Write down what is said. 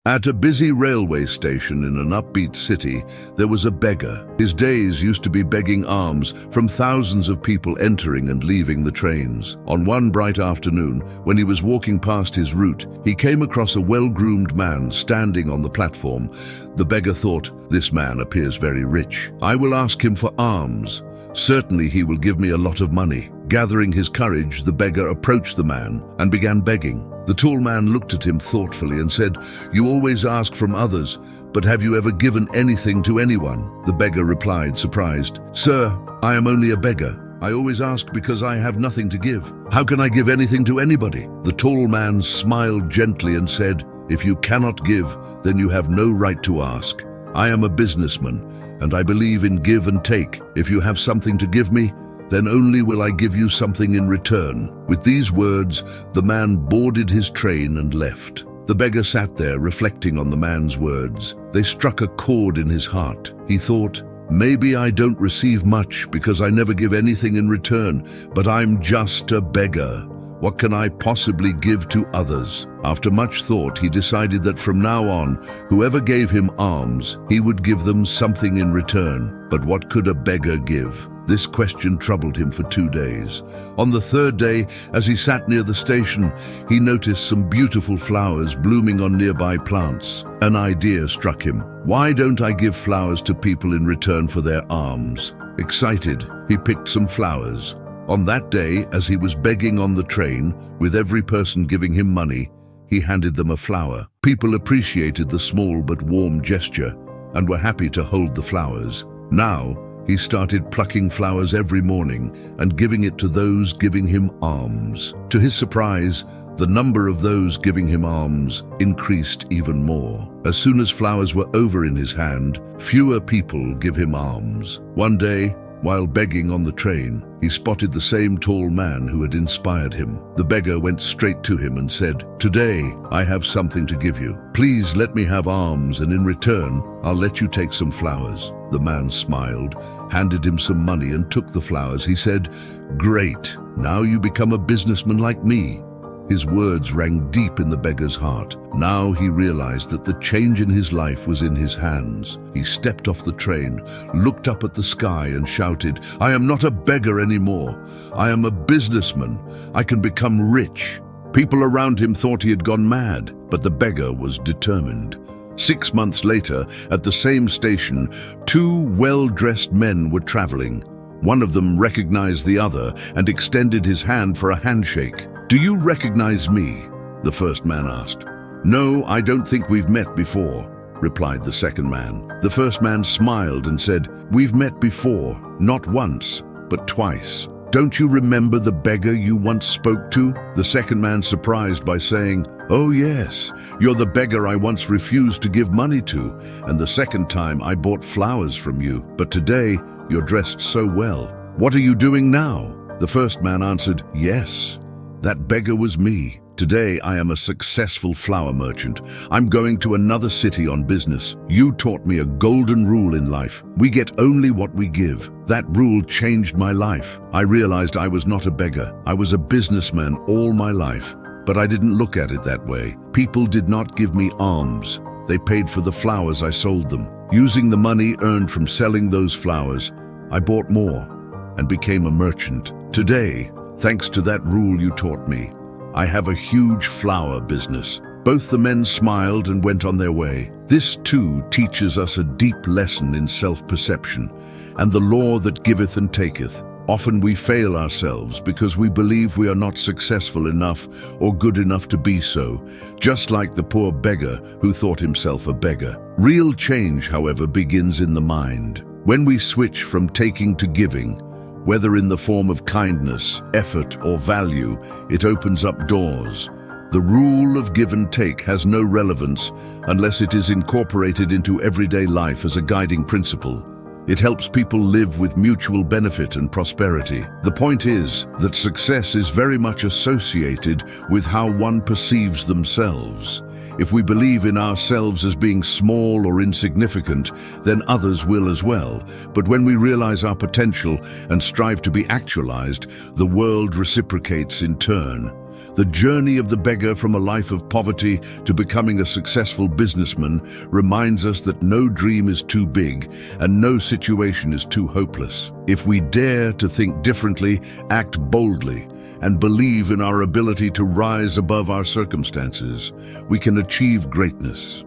At a busy railway station in an upbeat city, there was a beggar. His days used to be begging alms from thousands of people entering and leaving the trains. On one bright afternoon, when he was walking past his route, he came across a well-groomed man standing on the platform. The beggar thought, "This man appears very rich. I will ask him for alms. Certainly he will give me a lot of money." Gathering his courage, the beggar approached the man and began begging. The tall man looked at him thoughtfully and said, "You always ask from others, but have you ever given anything to anyone?" The beggar replied, surprised, "Sir, I am only a beggar. I always ask because I have nothing to give. How can I give anything to anybody?" The tall man smiled gently and said, "If you cannot give, then you have no right to ask. I am a businessman, and I believe in give and take. If you have something to give me, then only will I give you something in return." With these words, the man boarded his train and left. The beggar sat there reflecting on the man's words. They struck a chord in his heart. He thought, "Maybe I don't receive much because I never give anything in return, but I'm just a beggar. What can I possibly give to others?" After much thought, he decided that from now on, whoever gave him alms, he would give them something in return. But what could a beggar give? This question troubled him for 2 days. On the third day, as he sat near the station, he noticed some beautiful flowers blooming on nearby plants. An idea struck him. Why don't I give flowers to people in return for their alms? Excited, he picked some flowers. On that day, as he was begging on the train, with every person giving him money, he handed them a flower. People appreciated the small but warm gesture and were happy to hold the flowers. Now, he started plucking flowers every morning and giving it to those giving him alms. To his surprise, the number of those giving him alms increased even more. As soon as flowers were over in his hand, fewer people give him alms. One day, while begging on the train, he spotted the same tall man who had inspired him. The beggar went straight to him and said, "Today, I have something to give you. Please let me have alms, and in return, I'll let you take some flowers." The man smiled, handed him some money and took the flowers. He said, "Great, now you become a businessman like me." His words rang deep in the beggar's heart. Now he realized that the change in his life was in his hands. He stepped off the train, looked up at the sky and shouted, "I am not a beggar anymore. I am a businessman. I can become rich." People around him thought he had gone mad, but the beggar was determined. 6 months later, at the same station, 2 well-dressed men were traveling. One of them recognized the other and extended his hand for a handshake. "Do you recognize me?" the first man asked. "No, I don't think we've met before," replied the second man. The first man smiled and said, "We've met before, not once, but twice. Don't you remember the beggar you once spoke to?" The second man surprised by saying, "Oh yes, you're the beggar I once refused to give money to, and the second time I bought flowers from you. But today, you're dressed so well. What are you doing now?" The first man answered, "Yes, that beggar was me. Today I am a successful flower merchant. I'm going to another city on business. You taught me a golden rule in life. We get only what we give. That rule changed my life. I realized I was not a beggar. I was a businessman all my life. But I didn't look at it that way. People did not give me alms. They paid for the flowers I sold them. Using the money earned from selling those flowers, I bought more and became a merchant. Today, thanks to that rule you taught me, I have a huge flower business." Both the men smiled and went on their way. This too teaches us a deep lesson in self-perception and the law that giveth and taketh. Often we fail ourselves because we believe we are not successful enough or good enough to be so, just like the poor beggar who thought himself a beggar. Real change, however, begins in the mind. When we switch from taking to giving, whether in the form of kindness, effort, or value, it opens up doors. The rule of give and take has no relevance unless it is incorporated into everyday life as a guiding principle. It helps people live with mutual benefit and prosperity. The point is that success is very much associated with how one perceives themselves. If we believe in ourselves as being small or insignificant, then others will as well. But when we realize our potential and strive to be actualized, the world reciprocates in turn. The journey of the beggar from a life of poverty to becoming a successful businessman reminds us that no dream is too big and no situation is too hopeless. If we dare to think differently, act boldly, and believe in our ability to rise above our circumstances, we can achieve greatness.